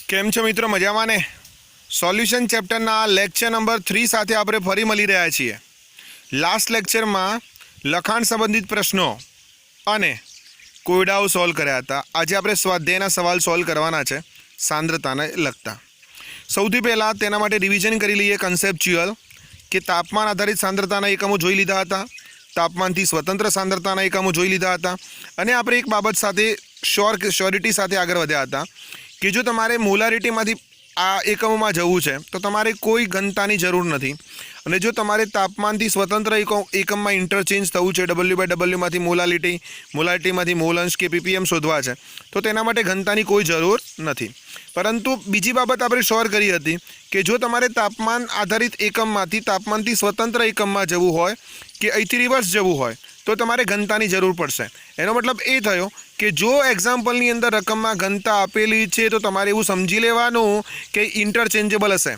केम छो मित्रों मजामां ने। सोल्यूशन चेप्टरना लेक्चर नंबर 3 साथे आपणे फरी मळी रह्या छीए। लास्ट लेक्चर में लखाण संबंधित प्रश्नों अने कोयडाओ सॉल्व कर्या हता। आज आपणे स्वाध्यायना सवाल सॉल्व करवाना छे सांद्रताने लगता। सौथी पहेला तेना माटे रिविजन करी लईए कन्सेप्च्युअल के तापमान आधारित सांद्रताना एकमो जोई लीधा हता, तापमानथी स्वतंत्र सांद्रताना एकमो जोई लीधा हता अने आपणे एक बाबत साथे श्योरिटी साथे आगळ वध्या हता कि जो तमारे मोलारिटी में आ एकमों में जवुं छे तो तमारे कोई घनतानी जरूर नहीं। अने जो तमारे तापमान थी स्वतंत्र एकम में इंटरचेन्ज थवुं छे W/W में मोलारिटी में मोल अंश के PPM शोधवा छे तो तेना माटे घनतानी कोई जरूर नहीं। परंतु बीजी बाबत आपणे श्योर करी हती कि जो तमारे तापमान आधारित एकम में तापमान थी स्वतंत्र एकम में जवुं होय कि अहींथी रिवर्स जवुं होय तो तमारे घनतानी जरूर पड़शे। एनो मतलब ए थयो कि जो एक्जाम्पलनी अंदर रकम में घनता आपेली छे तो तमारे एवुं समजी लेवानुं कि इंटरचेन्जेबल हशे।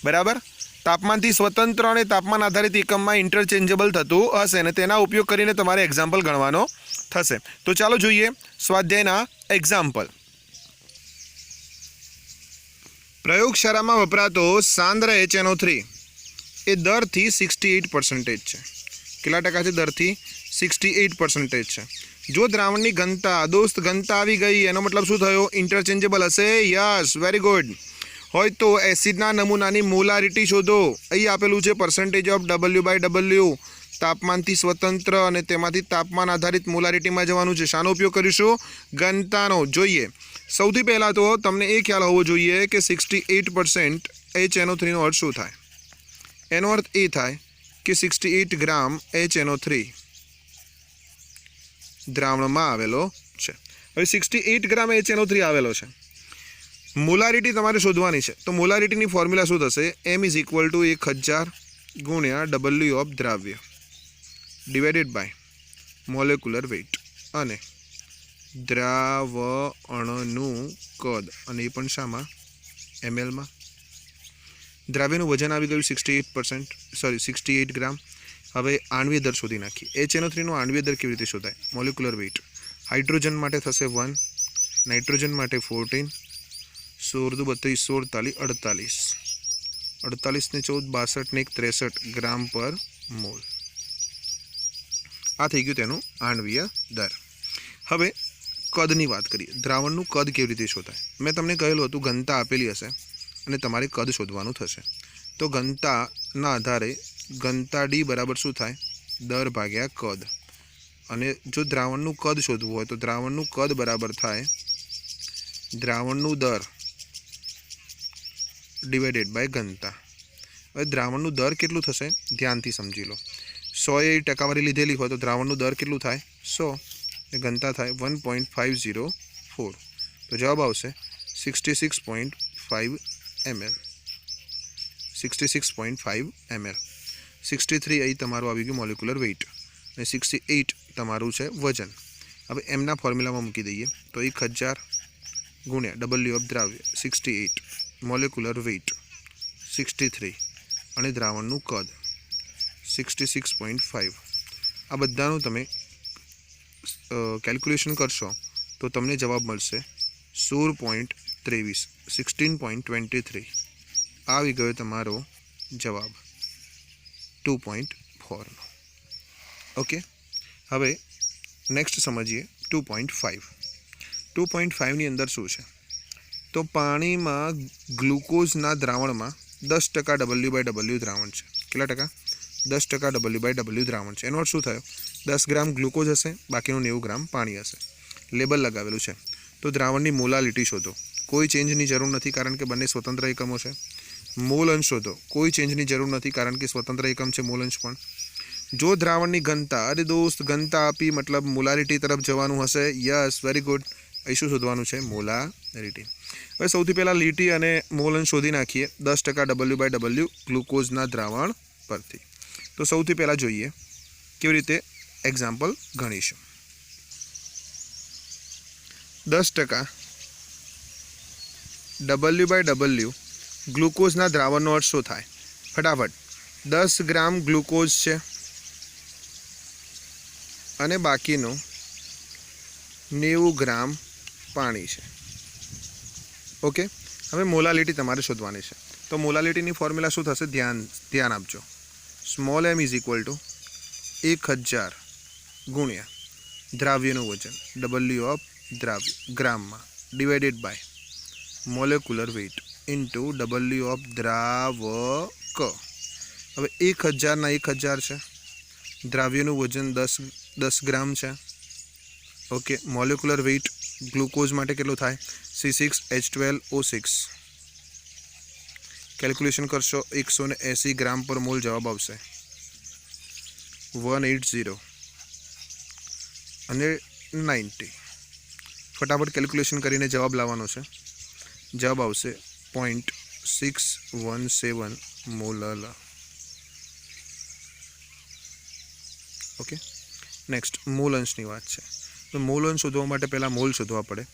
बराबर, तापमानथी स्वतंत्र अने तापमान आधारित एकम में इंटरचेन्जेबल थतुं हशे ने तेना उपयोग करीने तमारे एक्जाम्पल गणवानो थशे। तो चालो जोईए स्वाध्यायना एक्जाम्पल। प्रयोगशाला में वपरातो सांद्र HNO3 ए दर थी 68% छे। केटला टका छे? दर थी 68% छे। जो द्रावणनी घनता दोस्त घनता आवी गई एनो मतलब शुं थयो? इंटरचेन्जेबल हशे। Yes, very good. होय तो एसिडना नमूनानी मोलारिटी शोधो। अहीं आपेलुं छे परसेंटेज ऑफ W/W तापमानथी स्वतंत्र अने तेमांथी तापमान आधारित मोलारिटीमां जवानुं छे। शानो उपयोग करीशुं? घनतानो। जोईए सौथी पहेला तो तमने ए ख्याल होवो जोईए कि 68% HNO3 नो अर्थ शुं थाय। एनो अर्थ ए थाय कि 68 ग्राम HNO3 द्रावणमां आवेलो छे। हवे 68 ग्राम HNO3 आवेलो छे। मोलारिटी तमारे शोधवानी छे तो मोलारिटीनी फॉर्म्युला शुं थशे? M = 1000 गुण्या W ऑफ द्राव्य डिवाइडेड बाय मोलेक्युलर वेट अने द्रावणनुं कद अने ए पण शामां? ml मां। द्राव्यनुं वजन आवी गयुं 68 ग्राम। हवे आणवीय दर शोधी नाखी। HNO3 नो आणवीय दर केवी रीते शोधाय? मोलेक्युलर वेट हाइड्रोजन माटे थशे 1, नाइट्रोजन माटे 14, 16 × 32 16 48 48 ने 14 62 ने 63 ग्राम पर मोल। आ थई गयुं तेनुं आणवीय दर। हवे कदनी वात करीए। द्रावणनुं कद केवी रीते शोधाय? मैं तमने कहेलुं हतुं घनता आपेली हशे अने तमारे कद शोधवानुं थशे। तो घनताना आधारे घनता D बराबर शुं थाय? दर भाग्या कद। अने जो द्रावणनुं कद शोधवुं होय तो द्रावणनुं कद बराबर थाय द्रावणनुं दर डिवाइडेड बाय घनता। हवे द्रावणनुं दर केटलुं थशे? ध्यानथी समजी लो। 100 ए टकावारी लीधेली होय तो द्रावणनुं दर केटलुं थाय? 100 ने घनता थाय 1.504 तो जवाब आवशे 66.5 ml। 66.5 ml। 63 અહીં તમારું આવી ગયું મોલેક્યુલર વેઇટ અને 68 તમારું છે વજન। હવે એમના ફોર્મ્યુલામાં મૂકી દઈએ તો 1000 ગુણ્યા W ઓફ દ્રાવ્ય 68 મોલેક્યુલર વેઇટ 63 અને દ્રાવણનું કદ 66.5 આ બધાનું તમે કેલ્ક્યુલેશન કરશો તો તમને જવાબ મળશે 16.23 16.23 આવી ગયો તમારો જવાબ 2.4 નો। ओके, हवे नेक्स्ट समझिए 2.5। 2.5 नी अंदर शुं छे? तो पाणी में ग्लूकोजना द्रावण में 10% W/W द्रावण छे। केटला टका? 10% W/W द्रावण छे। एनो अर्थ शुं थयो? 10 ग्राम ग्लूकोज हशे, बाकीनुं 90 ग्राम पाणी हशे। लेबल लगावेलुं छे। तो द्रावणनी मोलारिटी शोधो। कोई चेन्जनी जरूर नहीं कारण के बंने स्वतंत्र एकमों छे। मोल अंश शोधो। कोई चेन्जनी जरूर नहीं कारण के स्वतंत्र एकम छे मोल अंश पण। जो द्रावणनी घनता, अरे दोस्त घनता आपी मतलब मोलारिटी तरफ जवानुं हशे। Yes, very good. અહીં શું શોધવાનું છે? મોલારિટી। હવે સૌથી પહેલાં લીટી અને મોલ અંશ શોધી નાખીએ 10% W/W ગ્લુકોઝના દ્રાવણ પરથી। તો સૌથી પહેલાં જોઈએ કેવી રીતે એક્ઝામ્પલ ગણીશું। 10% W/W ગ્લુકોઝના દ્રાવણનો અર્થ શું થાય? ફટાફટ 10 ગ્રામ ગ્લુકોઝ છે અને બાકીનું 90 ગ્રામ પાણી છે। ઓકે, હવે મોલાલિટી તમારે શોધવાની છે. તો મોલાલિટીની ફોર્મ્યુલા શું થશે? ધ્યાન આપજો. Small m is equal to 1000 ગુણ્યા દ્રાવ્યનું વજન W ઓફ દ્રાવ્ય ગ્રામમાં divided by molecular weight into W of દ્રાવક. હવે 1000 ના 1000 છે, દ્રાવ્યનું વજન 10 ગ્રામ છે. ઓકે, મોલેક્યુલર વેઇટ ગ્લુકોઝ માટે કેટલું થાય? C6H12O6. કેલ્ક્યુલેશન કરશો 180 ગ્રામ પર મોલ જવાબ આવશે 180 અને 90. ફટાફટ કેલ્ક્યુલેશન કરીને જવાબ લાવવાનો છે. જવાબ આવશે 0.617 મોલર. ઓકે, નેક્સ્ટ મોલ અંશની વાત છે. તો મોલ અંશ શોધવા માટે પહેલાં મોલ શોધવા પડે.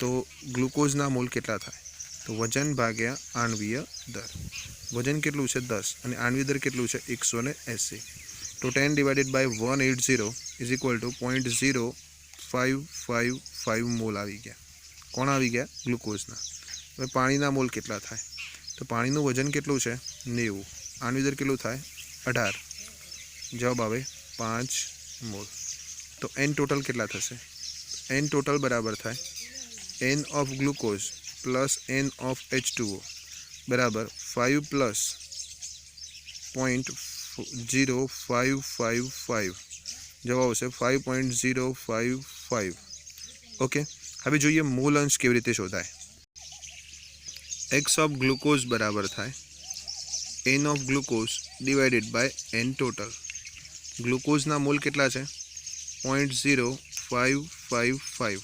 તો ગ્લુકોઝના મોલ કેટલા થાય? તો વજન ભાગ્યા આણ્વીય દર. વજન કેટલું છે? 10 અને આણ્વીય દર કેટલું છે? 180. તો 10 divided by 180 is equal to 0.0555 mole આવી ગયા. કોણ આવી ગયા? ગ્લુકોઝના. હવે પાણીના મોલ કેટલા થાય? તો પાણીનું વજન કેટલું છે? 90. આણ્વીય દર કેટલું થાય? 18. જવાબ આવે 5 મોલ. તો n ટોટલ કેટલા થશે? n ટોટલ બરાબર થાય n of glucose plus n of H2O બરાબર 5 પ્લસ 0.0555. જવાબ આવશે 5.055. ઓકે, હવે જોઈએ મોલ અંશ કેવી રીતે શોધાય. x ઓફ ગ્લુકોઝ બરાબર થાય n of glucose divided by n total. ગ્લુકોઝના મોલ કેટલા છે? 0.0555.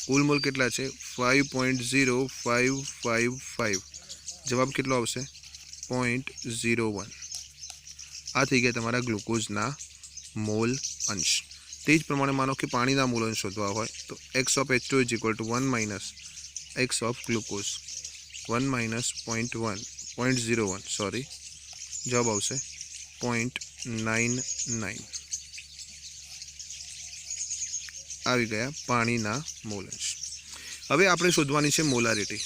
કુલ મોલ કેટલા છે? 5.0555. જવાબ કેટલો આવશે? 0.01. આ થઈ ગયા તમારા ગ્લુકોઝના મોલ અંશ. તે જ પ્રમાણે માનો કે પાણીના મોલ અંશ શોધવા હોય તો x of H2 is equal two 1 minus x of glucose 1 minus 0.01 sorry. જવાબ આવશે 0.99. આવી ગયા પાણીના મોલ અંશ. હવે આપણે શોધવાની છે મોલારિટી.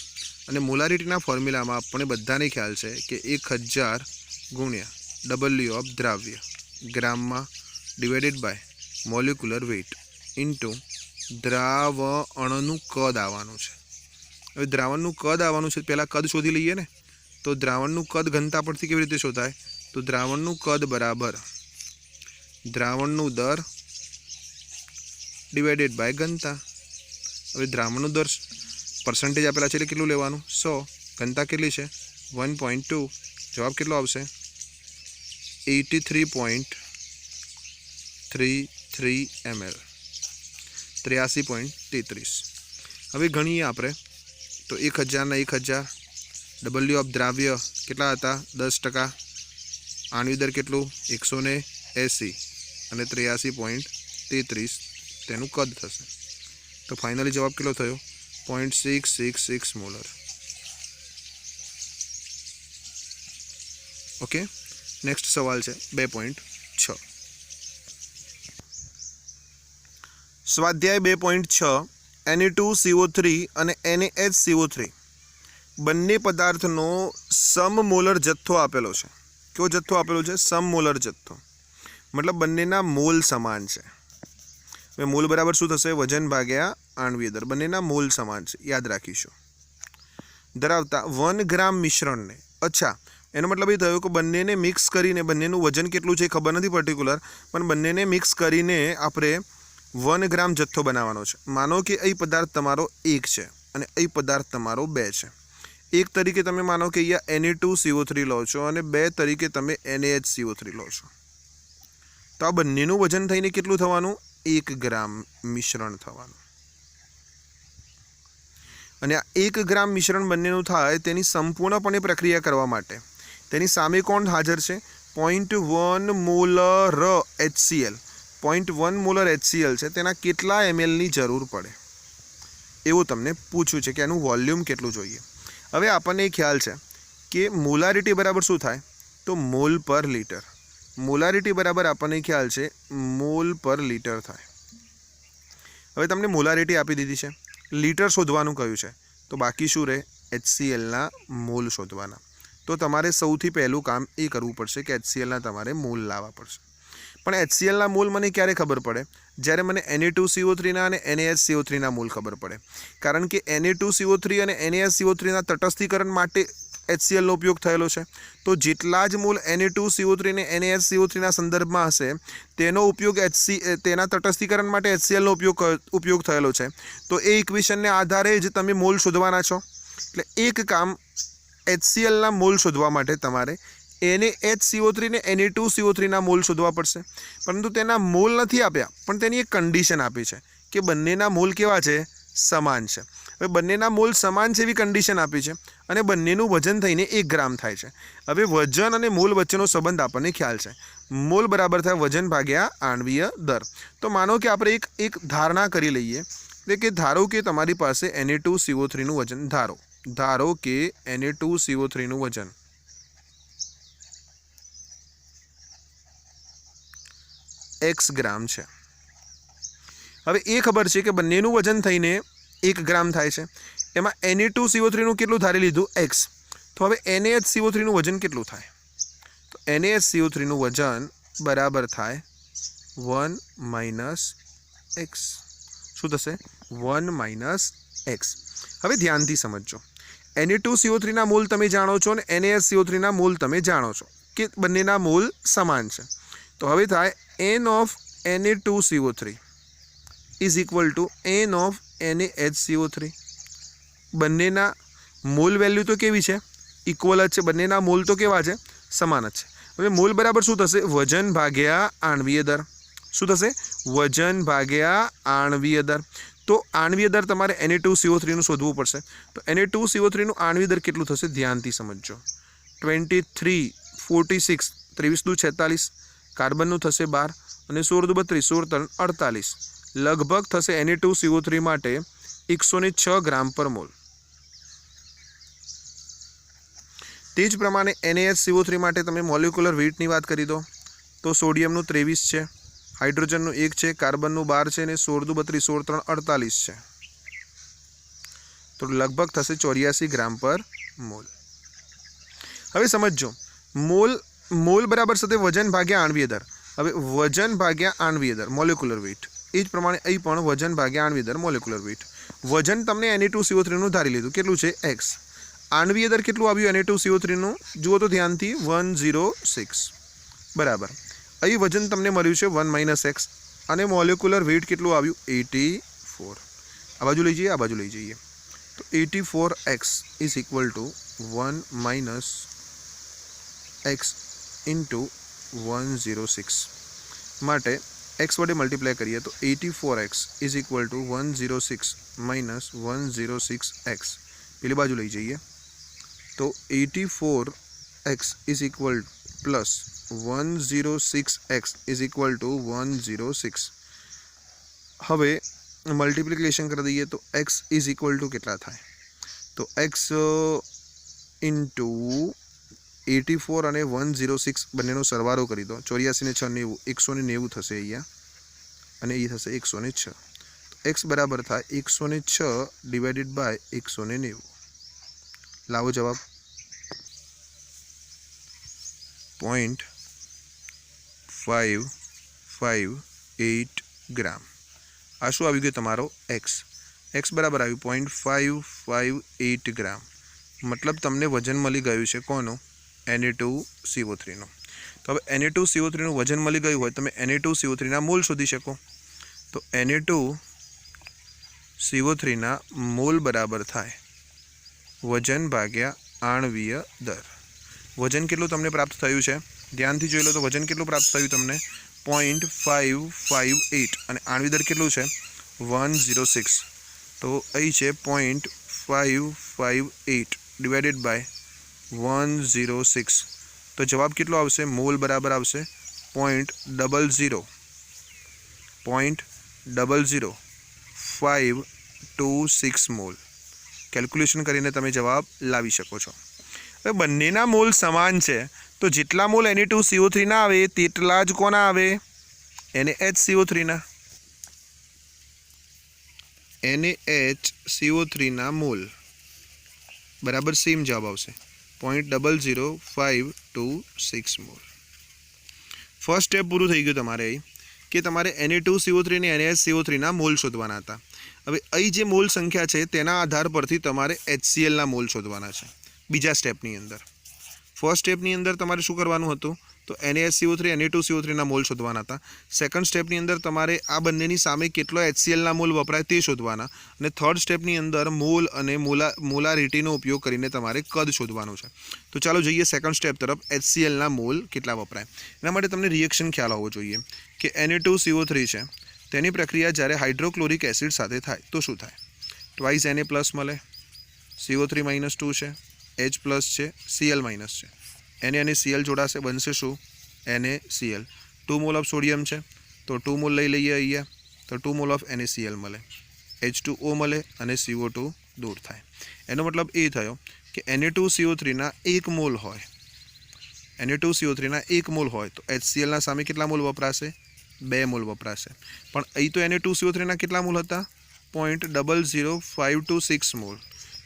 અને મોલારિટીના ફોર્મ્યુલામાં આપણે બધાને ખ્યાલ છે કે 1000 ગુણ્યા W ઓફ દ્રાવ્ય ગ્રામમાં divided by molecular weight into દ્રાવણનું કદ આવવાનું છે. હવે દ્રાવણનું કદ આવવાનું છે, પહેલાં કદ શોધી લઈએ ને. તો દ્રાવણનું કદ ઘનતા પરથી કેવી રીતે શોધાય? તો દ્રાવણનું કદ બરાબર દ્રાવણનું દર ડિવાઇડેડ બાય ઘનતા. હવે દ્રાવણનું દર પર્સન્ટેજ આપેલા છે એટલે કેટલું લેવાનું? 100. ઘનતા કેટલી છે? 1.2. જવાબ કેટલો આવશે? 83.33 ml. 83.33. હવે ગણીએ આપણે તો 1000 ના 1000. W ઓફ દ્રાવ્ય કેટલા હતા? 10%. આણ્વીય દર કેટલું? 180 અને 83.33 તેનું કદ થશે. તો ફાઇનલી જવાબ કેટલો થયો? 0.666 મોલર. ઓકે, નેક્સ્ટ સવાલ છે 2.6. સ્વાધ્યાય 2.6. Na2CO3 અને NaHCO3 બંને પદાર્થનો સમમોલર જથ્થો આપેલો છે. કેવો જથ્થો આપેલો છે? સમમોલર જથ્થો. મતલબ બંનેના મોલ સમાન છે. હવે મોલ બરાબર શું થશે? વજન ભાગ્યા આણ્વીય દર. બંનેના મોલ સમાન છે, યાદ રાખીશું. ધરાવતા 1 ગ્રામ મિશ્રણને, અચ્છા એનો મતલબ એ થયો કે બંનેને મિક્સ કરીને, બંનેનું વજન કેટલું છે ખબર નથી પર્ટિક્યુલર, પણ બંનેને મિક્સ કરીને આપણે 1 ગ્રામ જથ્થો બનાવવાનો છે. માનો કે અહીં પદાર્થ તમારો 1 છે અને અહીં પદાર્થ તમારો 2 છે. 1 તરીકે તમે માનો કે અહીંયા Na2CO3 લો છો અને 2 તરીકે તમે NaHCO3 લો છો. તો આ બંનેનું વજન થઈને કેટલું થવાનું? 1 ગ્રામ મિશ્રણ થવાનું. અને આ 1 ગ્રામ મિશ્રણ બંનેનું થાય તેની સંપૂર્ણપણે પ્રક્રિયા કરવા માટે તેની સામે કોણ હાજર છે? 0.1 મોલર HCl. 0.1 મોલર HCl છે, તેના કેટલા mlની જરૂર પડે એવું તમને પૂછ્યું છે કે એનું વોલ્યુમ કેટલું જોઈએ. હવે આપણને ખ્યાલ છે કે મોલારિટી બરાબર શું થાય? તો મોલ પર લીટર. મોલારિટી બરાબર આપણને ખ્યાલ છે મોલ પર લીટર થાય. હવે તમને મોલારિટી આપી દીધી છે, લીટર શોધવાનું કહ્યું છે, તો બાકી શું રહે? HClના મોલ શોધવાના. તો તમારે સૌથી પહેલું કામ એ કરવું પડશે કે HClના તમારે મોલ લાવવા પડશે. પણ HClના મોલ મને ક્યારે ખબર પડે? જ્યારે મને Na2CO3ના અને NaHCO3ના મોલ ખબર પડે. કારણ કે Na2CO3 અને NaHCO3ના તટસ્થીકરણ માટે HClનો ઉપયોગ થયેલો છે. તો જેટલા જ મોલ Na2CO3 અને NaHCO3ના સંદર્ભમાં હશે તેનો ઉપયોગ તેના તટસ્થીકરણ માટે HClનો ઉપયોગ થયેલો છે. તો એ ઇક્વેશનને આધારે જ તમે મોલ શોધવાના છો. એટલે એક કામ HClના મોલ શોધવા માટે તમારે NaHCO3 ને Na2CO3ના મોલ શોધવા પડશે. પરંતુ તેના મોલ નથી આપ્યા, પણ તેની એક કન્ડિશન આપી છે કે બંનેના મોલ કેવા છે? સમાન છે. હવે બંનેના મોલ સમાન છે એવી કન્ડિશન આપી છે અને બંનેનું વજન થઈને 1 ગ્રામ થાય છે. હવે વજન અને મોલ વચ્ચેનો સંબંધ આપણને ખ્યાલ છે. મોલ બરાબર થાય વજન ભાગ્યા આણ્વીય દર. તો માનો કે આપણે એક ધારણા કરી લઈએ કે ધારો કે તમારી પાસે Na2CO3નું વજન ધારો કે Na2CO3નું વજન x ગ્રામ છે. હવે એ ખબર છે કે બંનેનું વજન થઈને 1 ગ્રામ થાય છે. એમાં Na2CO3નું કેટલું ધારી લીધું? x. તો હવે NaHCO3નું વજન કેટલું થાય? તો NaHCO3નું વજન બરાબર થાય 1 - x. શું થશે? 1 - x. હવે ધ્યાનથી સમજજો. Na2CO3ના મોલ તમે જાણો છો અને NaHCO3ના મોલ તમે જાણો છો કે બંનેના મોલ સમાન છે. તો હવે થાય n of Na2CO3 is equal to n of NaHCO3. બંનેના મોલ વેલ્યુ તો કેવી છે? ઇક્વલ જ છે. બંનેના મોલ તો કેવા છે? સમાન જ છે. હવે મોલ બરાબર શું થશે? વજન ભાગ્યા આણ્વીય દર. શું થશે? વજન ભાગ્યા આણ્વીય દર. તો આણ્વીય દર તમારે Na2CO3નું શોધવું પડશે. તો Na2CO3નું આણ્વીય દર કેટલું થશે? ધ્યાનથી સમજજો. 23 46 23 × 46. કાર્બનનું થશે 12 અને 16 × 32 16 × 48. લગભગ થશે Na2CO3 માટે 106 ગ્રામ પર મોલ. તે જ પ્રમાણે NaHCO3 માટે તમે મોલેક્યુલર વેઇટની વાત કરી દો તો સોડિયમનું 23 છે, હાઇડ્રોજનનું 1 છે, કાર્બનનું 12 છે અને 16 × 32 16 × 48 છે. તો લગભગ થશે 84 ગ્રામ પર મોલ. હવે સમજો, મોલ બરાબર સાથે વજન ભાગ્યા આણ્વીય દર. હવે વજન ભાગ્યા આણ્વીય દર મોલેક્યુલર વેઇટ. એ જ પ્રમાણે અહીં પણ વજન ભાગ્યા આણ્વીય દર મોલેક્યુલર વેઇટ. વજન તમને Na2CO3નું ધારી લીધું. કેટલું છે? x. આણ્વીય દર કેટલું આવ્યું Na2CO3નું? જુઓ તો ધ્યાનથી 106 બરાબર. અહીં વજન તમને મળ્યું છે 1 - x અને મોલેક્યુલર વેઇટ કેટલું આવ્યું? 84. આ બાજુ લઈ જઈએ, આ બાજુ લઈ જઈએ. તો 84x is equal two 1 - x into 106. માટે x વડે મલ્ટીપ્લાય કરીએ તો 84x is equal two 106 - 106x. પેલી બાજુ લઈ જઈએ તો 84x is equal plus 106x is equal two 106. હવે મલ્ટીપ્લિકેશન કરી દઈએ તો x ઇઝ ઇક્વલ ટુ કેટલા થાય? તો x ઇન્ટુ 84 અને 106 બંનેનો સરવાળો કરી દો. 84 ને 6 90 190 થશે અહીંયા અને એ થશે 106. તો x બરાબર થાય 106 ડિવાઇડેડ બાય 190. લાવો જવાબ 0.558 ગ્રામ. આ શું આવી ગયું તમારો x. x બરાબર આવ્યું 0.558 ગ્રામ. મતલબ તમને વજન મળી ગયું છે કોનું? Na2CO3નું. તો હવે Na2CO3નું વજન મળી ગયું હોય તમે Na2CO3ના મોલ શોધી શકો. તો Na2CO3ના મોલ બરાબર થાય વજન ભાગ્યા આણ્વીય દર. વજન કેટલું તમને પ્રાપ્ત થયું છે? ધ્યાનથી જોઈ લો તો વજન કેટલું પ્રાપ્ત થયું તમને? 0.558 અને આણ્વીય દર કેટલું છે? 106. તો અહીં છે 0.558 ડિવાઇડેડ બાય 106. તો જવાબ કેટલો આવશે? મોલ બરાબર આવશે 0.00526 મોલ. કેલ્ક્યુલેશન કરીને તમે જવાબ લાવી શકો છો. હવે બંનેના મોલ સમાન છે તો જેટલા મોલ Na2CO3ના આવે તેટલા જ કોના આવે? NaHCO3ના. NaHCO3ના મોલ बराबर सेम जवाब आवशे 0.00526 मोल। फर्स्ट स्टेप पूरुं थई गयुं तमारे कि तमारे Na2CO3 ने NaSCO3 ना मोल शोधवाना हता। हवे अहीं जे मोल संख्या छे तेना आधार परथी तमारे HCl ना मोल शोधवाना छे। बीजा स्टेपनी अंदर फर्स्ट स्टेपनी अंदर तमारे शुं करवानुं हतुं तो NaSCO3 Na2CO3 ना मोल शोधवाना हता। सेकंड स्टेपनी अंदर तमारे आ बंनेनी सामे केटलो HCl ना मोल वपराय ते शोधवाना अने थर्ड स्टेपनी अंदर मोल अने मोलारिटीनो उपयोग करीने तमारे कद शोधवानुं छे। तो चालो जोईए सेकंड स्टेप तरफ HCl ना मोल केटला वपराय। एना माटे तमने रिएक्शन ख्याल होवो जोईए कि Na2CO3 छे तेनी प्रक्रिया ज्यारे हाइड्रोक्लोरिक एसिड साथे थाय तो शुं थाय ट्वाइस Na प्लस मळे CO3 -2 छे H प्लस छे Cl माइनस छे Na અને Cl जोड़ाशे बनशे शुं NaCl 2 मोल ऑफ सोडियम है तो 2 मोल लई लईए अहींया तो 2 मोल ऑफ NaCl मळे H2O मळे अने CO2 दूर थाय। एनो मतलब ए थयो कि Na2CO3 ना 1 मोल होय Na2CO3 ना 1 मोल होय तो HCl ना सामे केटला मोल वपराशे 2 मोल वपराशे पण અહીં तो Na2CO3 ना केटला मोल हता 0.00526 मोल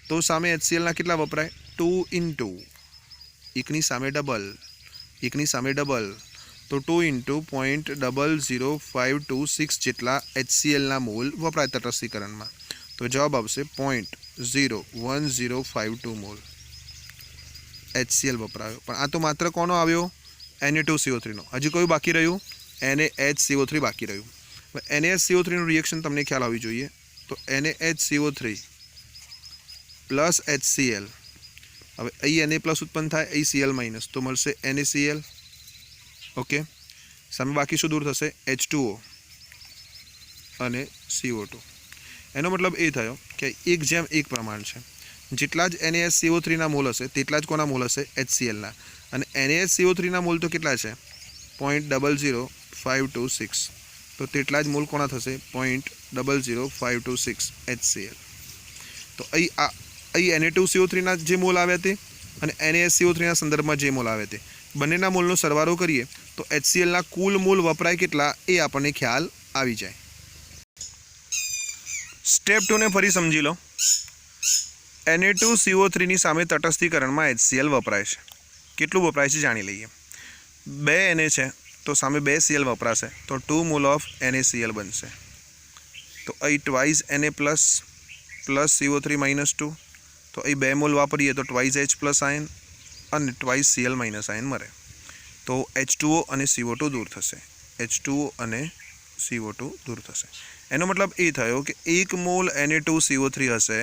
तो सामे HCl ना केटला वपराय 2 × एकनी सामे डबल तो 2 × 0.00526 जेटला HCl ना मोल वपराय तटस्थीकरण में तो जवाब आवशे 0.01052 मोल HCl वपरायो। पण आ तो मात्र कोनो आव्यो Na2CO3 नो। हजी कोई बाकी रह्युं NaHCO3 बाकी रह्युं। NaHCO3 નું रिएक्शन तमने ख्याल आवी जोईए तो NaHCO3 प्लस HCl હવે અહીં Na પ્લસ ઉત્પન્ન થાય અહીં Cl માઇનસ તો મળશે NaCl ઓકે સામે બાકી શું દૂર થશે H2O અને CO2 એનો મતલબ એ થયો કે 1:1 પ્રમાણ છે જેટલા જ NaSCO3 ના મોલ હશે તેટલા જ કોના મોલ હશે HCl ના અને NaSCO3 ના મોલ તો કેટલા છે 0.00526 તો તેટલા જ મોલ કોના થશે 0.00526 HCl તો અહીં Na2CO3 ના જે મોલ આવ્યા તે અને NaSCO3 ના સંદર્ભમાં જે મોલ આવ્યા તે બંનેના મોલનો સરવાળો કરીએ તો HCl ના કુલ મોલ વપરાય કેટલા એ આપણને ખ્યાલ આવી જાય। સ્ટેપ 2 ને ફરી સમજી લો। Na2CO3 ની સામે તટસ્થીકરણમાં HCl વપરાય છે કેટલું વપરાય છે જાણી લઈએ 2 Na છે તો સામે 2 Cl વપરાશે તો 2 મોલ ઓફ NaCl બનશે તો અહીં ટ્વાઇસ Na પ્લસ CO3 -2 तो અહીં 2 मोल वापरीए तो ट्वाइस H प्लस आयन और ट्वाइस Cl माइनस आयन मळे तो H2O और CO2 दूर थशे H2O और CO2 दूर थशे। एनो मतलब ए थयो कि 1 मोल Na2CO3 हशे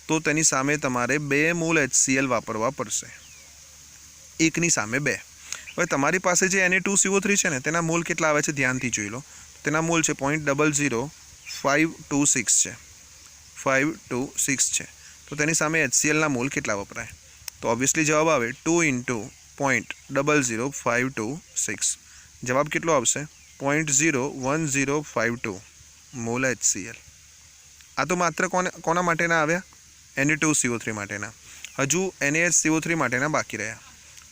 तो तेनी सामे तमारे 2 मोल HCl वापरवा पड़शे 1 नी सामे 2। हवे तमारी पासे जे Na2CO3 छे ने तेना मोल केटला आवे छे ध्यानथी जोई लो तेना मोल छे 0.00526 छे 526 छे तो तेनी सामे HCl ना मोल केटला वपराय तो ऑब्वियसली जवाब आवे 2 × 0.00526 जवाब केटलो आवशे 0.01052 मोल HCl। आ तो मात्र कोना माटेना आव्या Na2CO3 माटेना हजू NaHCO3 माटेना बाकी रह्या।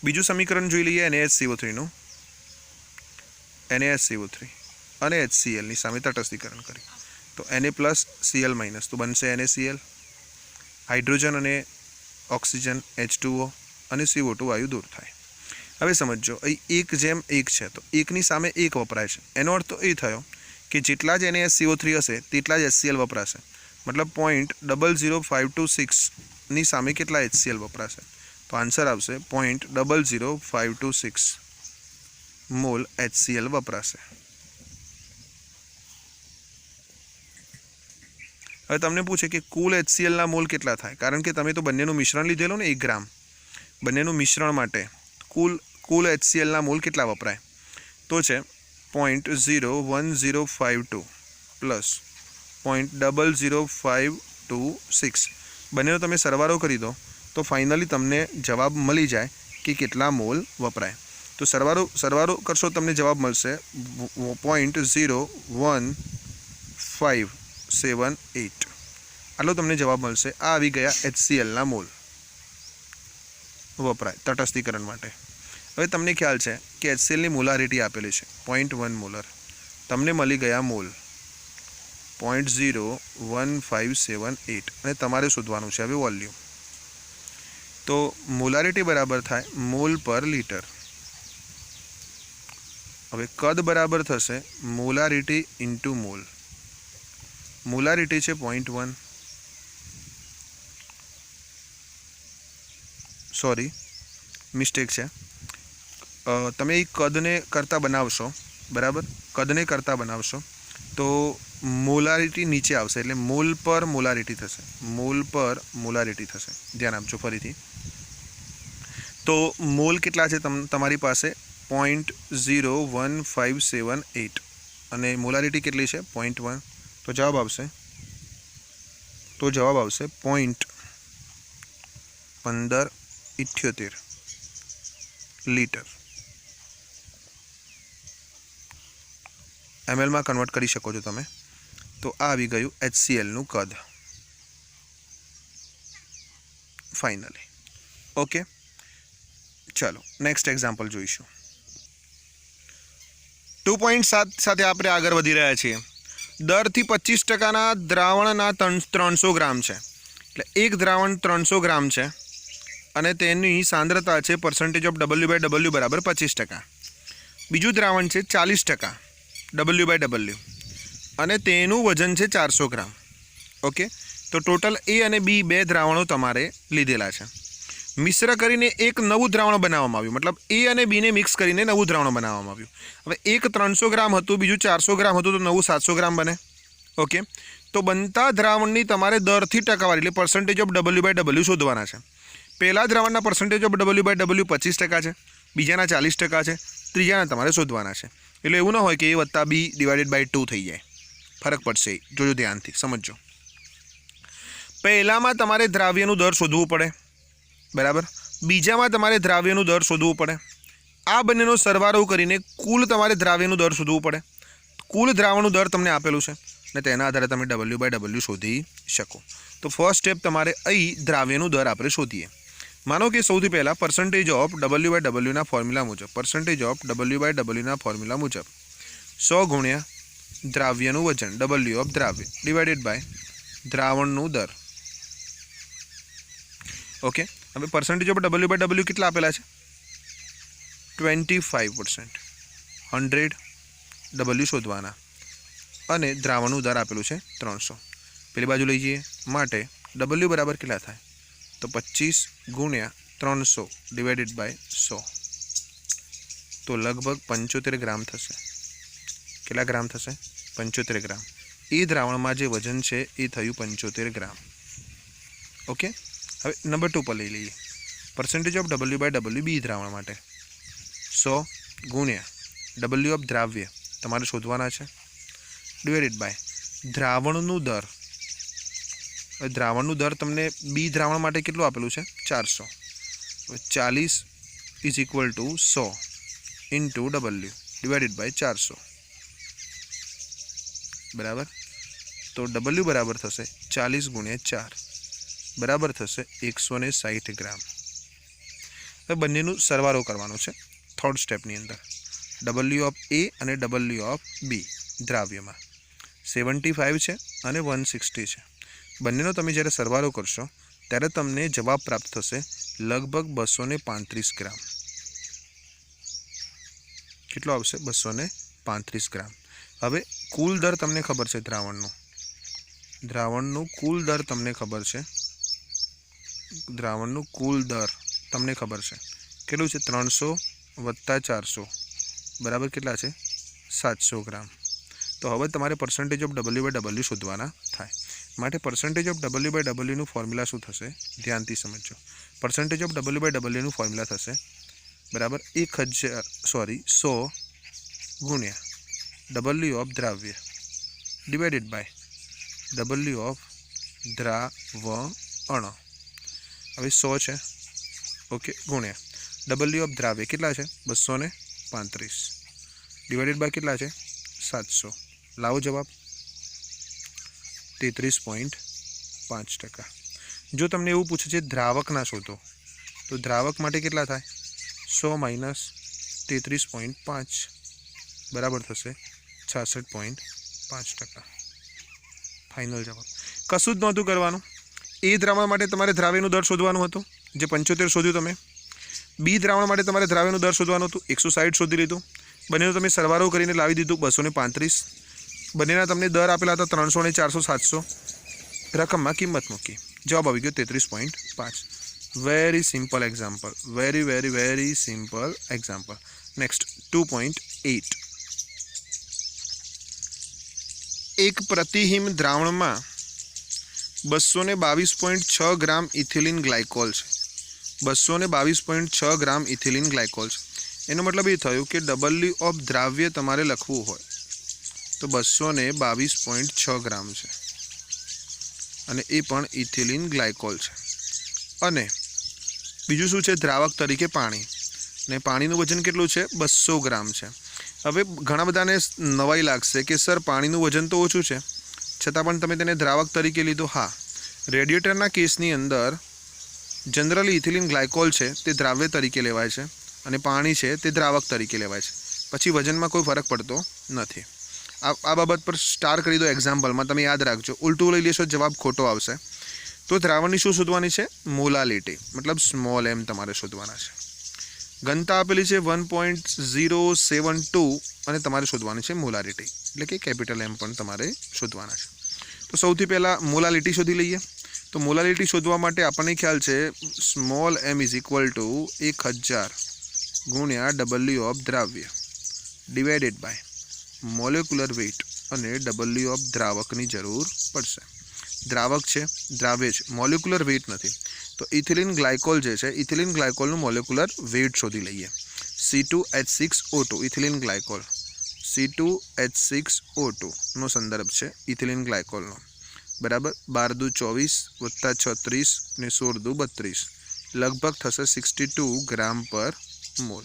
बीजू समीकरण जोई लईए NaHCO3 नुं NaHCO3 અને HCl ની સામે તટસ્થીકરણ કરી तो Na प्लस Cl माइनस तो बनशे NaCl हाइड्रोजन और ऑक्सीजन H2O और CO2 वायु दूर थाय। हवे समझो અહીં 1:1 છે तो 1 ની સામે 1 વપરાય છે એનો અર્થ તો એ થયો કે જેટલા જ NaSCO3 હશે તેટલા જ HCl વપરાશે मतलब 0.00526 ની સામે કેટલા HCl વપરાશે તો આન્સર આવશે 0.00526 મોલ HCl વપરાશે। હવે તમને પૂછે કે કુલ HCl ના મોલ કેટલા થાય કારણ કે તમે તો બંનેનું મિશ્રણ લીધેલું ને 1 ગ્રામ બંનેનું મિશ્રણ માટે કુલ HCl ના મોલ કેટલા વપરાય તો છે 0.01052 પ્લસ 0.00526 બંનેનો તમે સરવાળો કરી દો તો ફાઇનલી તમને જવાબ મળી જાય કે કેટલા મોલ વપરાય તો સરવાળો કરશો તમને જવાબ મળશે 0.01578 આટલો તમને જવાબ મળશે। આ આવી ગયા HCl ના મોલ વપરાય તટસ્થીકરણ માટે। હવે તમને ખ્યાલ છે કે HCl ની મોલારિટી આપેલી છે 0.1 મોલર તમને મળી ગયા મોલ 0.01578 અને તમારે શોધવાનું છે હવે વોલ્યુમ तो मोलारिटी बराबर थाय मोल पर लीटर। हवे कद बराबर थशे मोलारिटी इंटू मोल। मोलारिटी है 0.1, सॉरी मिस्टेक है। तमे कद ने करता बनावशो बराबर, कद ने करता बनावशो तो मोलारिटी नीचे आवशे एटले मोल पर मोलारिटी थशे, मोल पर मोलारिटी थशे। ध्यान आपजो फरीथी। तो मोल केटला छे तमारी पासे 0.01578 अने मोलारिटी केटली छे 0.1। तो जवाब आवशे 0.1578 लीटर। एमएल में कन्वर्ट करी शको छो तमे। तो आ आवी गयुं HCl नु कद फाइनली। ओके, चलो नेक्स्ट एक्जाम्पल जोईशुं। 2.7 साथे आपणे आगळ वधी रह्या छीए। दर थी 25% द्रावणना 300 ग्राम है, એટલે एक द्रावण 300 ग्राम है અને તેની सांद्रता है परसेंटेज ऑफ W/W बराबर 25%। बीजू द्रावण है 40% W/W અને તેનું વજન છે 400 ગ્રામ। ઓકે, તો ટોટલ A અને B બે દ્રાવણો તમારે લીધેલા છે। મિશ્ર કરીને એક નવું દ્રાવણ બનાવવામાં આવ્યું, मतलब A અને B ને મિક્સ કરીને નવું દ્રાવણ બનાવવામાં આવ્યું। હવે એક 300 ગ્રામ હતું, બીજું 400 ગ્રામ હતું, તો નવું 700 ગ્રામ બને। ઓકે, તો બનતા દ્રાવણની તમારે દરથી ટકાવારી એટલે પરસેન્ટેજ ઓફ W/W શોધવાના છે। પહેલા દ્રાવણના પરસેન્ટેજ ઓફ W/W 25% છે, બીજાના 40% છે, ત્રીજાના તમારે શોધવાના છે। એટલે એવું ન હોય કે A વત્તા B ડિવાઇડેડ બાય 2 થઈ જાય, ફરક પડશે। જોજો ધ્યાનથી સમજો। પહેલામાં તમારે દ્રાવ્યનું દર શોધવું પડે बराबर, बीजामां तमारे द्राव्यનું दर शोधवू पड़े। आ बंनेनो सरवाळो करीने कुल तमारे द्राव्यનું दर शोधवू पड़े। कुल द्रावणનું दर तमने आपेલું છે ને तेना आधारे तमे W/W शोधी शको। तो फर्स्ट स्टेप तमारे અહીં द्राव्यનું दर आपणे शोधीए। मानो कि सौथी पहला परसेंटेज ऑफ W/W ना फॉर्म्युला मुजब, परसेंटेज ऑफ W/W ना फॉर्म्युला मुजब 100 गुण्या द्राव्यનું वजन W ऑफ द्राव्य डिवाइडेड बाय द्रावणનું दर। ओके, હવે परसेंटेज ऑफ W/W કેટલા આપેલા છે? 25%। 100 W શોધવાના અને દ્રાવણનું દર આપેલું છે 300। પેલી બાજુ લઈ જઈએ માટે W બરાબર કેટલા થાય? તો 25 ગુણ્યા 300 ડિવાઇડેડ બાય 100, તો લગભગ 75 ગ્રામ થશે। કેટલા ગ્રામ થશે? 75 ગ્રામ। એ દ્રાવણમાં જે વજન છે એ થયું 75 ગ્રામ। ઓકે, હવે નંબર 2 પર લઈ લઈએ। परसेंटेज ऑफ W/W बी द्रावण माटे 100 गुण्या W ऑफ द्राव्य तमारे शोधवाना है डिवाइडेड बाय द्रावणनु दर। द्रावणनु दर तमने बी द्रावण माटे केटलुं आपेलुं छे? 400। 40 is equal to 100 into W divided by 400 बराबर। तो W बराबर थशे 40 गुण्या 4 बराबर थशे 160 ग्राम। बंनेनु सरवाळो करवानो छे थर्ड स्टेपनी अंदर। W ऑफ A અને W ऑफ B द्राव्यमां 75 છે અને 160 છે। બંનેનો તમે જ્યારે સરવાળો કરશો ત્યારે તમને જવાબ પ્રાપ્ત થશે લગભગ 235 ગ્રામ। કેટલો આવશે? 235 ગ્રામ। હવે કુલ દર તમને ખબર છે દ્રાવણનું કુલ દર તમને ખબર છે, દ્રાવણનું કુલ દર તમને ખબર છે કેટલું છે? 300 વત્તા 400 બરાબર કેટલા છે? 700 ગ્રામ। તો હવે તમારે પરસેન્ટેજ ઓફ W/W શોધવાના થાય માટે પરસેન્ટેજ ઓફ W/W નું ફોર્મ્યુલા શું થશે? ધ્યાનથી સમજો। પરસેન્ટેજ ઓફ W/W નું ફોર્મ્યુલા થશે બરાબર 100 ગુણ્યા W ऑफ द्राव्य डिवाइडेड बाय W ऑफ द्रावण। હવે 100 છે, ओके, गुण्या W ऑफ द्राव्य કેટલા છે? 235 डिवाइडेड बाय કેટલા છે? 700। लावो जवाब 33.5%। जो तमने एवं पूछे छे द्रावकना शोधो तो द्रावक माटे કેટલા થાય? 100 माइनस 33.5 बराबर थशे 66.5%। फाइनल जवाब। कशुं ज नहोतुं करवानुं, ए द्रावण माटे तमारे द्राव्यનું દર શોધવાનું હતું જે 75 શોધ્યું તમે। बी द्रावण माटे तमारे द्राव्यનું દર શોધવાનું હતું 160 શોધી લીધું। બંનેનો તમે સરવાળો કરીને લાવી દીધું 235। બંનેના તમને દર આપેલા હતા 300 અને 400 700। રકમમાં કિંમત મૂકી, જવાબ આવી ગયો 33.5। Very simple example, very very very simple example. Next 2.8, એક પ્રતિહિમ દ્રાવણમાં 222.6 ગ્રામ ઇથિલિન ગ્લાયકોલ છે। 222.6 ગ્રામ ઇથિલિન ગ્લાયકોલ છે। એનો મતલબ એ થયું કે ડબલ્યુ ઓફ દ્રાવ્ય તમારે લખવું હોય તો 222.6 ગ્રામ છે અને એ પણ ઇથિલિન ગ્લાયકોલ છે। અને બીજું શું છે, દ્રાવક તરીકે પાણી, ને પાણીનું વજન કેટલું છે 200 ગ્રામ છે। હવે ઘણા બધાને નવાઈ લાગશે કે સર પાણીનું વજન તો ઓછું છે છતાં પણ તમે તેને દ્રાવક તરીકે લીધો। હા, રેડિએટરના કેસની અંદર જનરલી ઇથિલિન ગ્લાયકોલ છે તે દ્રાવ્ય તરીકે લેવાય છે અને પાણી છે તે દ્રાવક તરીકે લેવાય છે, પછી વજનમાં કોઈ ફરક પડતો નથી। આ બાબત પર સ્ટાર કરી દો એક્ઝામ્પલમાં, તમે યાદ રાખજો, ઉલટું લઈ લેશો જવાબ ખોટો આવશે। તો દ્રાવણની શું શોધવાની છે, મોલાલિટી, મતલબ સ્મોલ એમ તમારે શોધવાના છે। ઘનતા આપેલી છે 1.072 અને તમારે શોધવાની છે મોલાલિટી, એટલે કે કેપિટલ એમ પણ તમારે શોધવાના છે। તો સૌથી પહેલાં મોલાલિટી શોધી લઈએ। તો મોલાલિટી શોધવા માટે આપણને ખ્યાલ છે small m is equal to 1000 ગુણ્યા ડબલ્યુ ઓફ દ્રાવ્ય ડિવાઇડેડ બાય મોલેક્યુલર વેઇટ અને ડબલ્યુ ઓફ દ્રાવકની જરૂર પડશે। દ્રાવક છે, દ્રાવ્ય છે, મોલેક્યુલર વેઇટ નથી। તો ઇથિલિન ગ્લાયકોલ જે છે, ઇથિલિન ગ્લાયકોલનું મોલેક્યુલર વેઇટ શોધી લઈએ। C2H6O2 ઇથિલિન ગ્લાયકોલ, C2H6O2 નો સંદર્ભ છે ઇથિલિન ગ્લાયકોલનો, બરાબર। 12 દુ 24 + 36 ને 16 દુ 32, લગભગ થશે 62 ગ્રામ પર મોલ।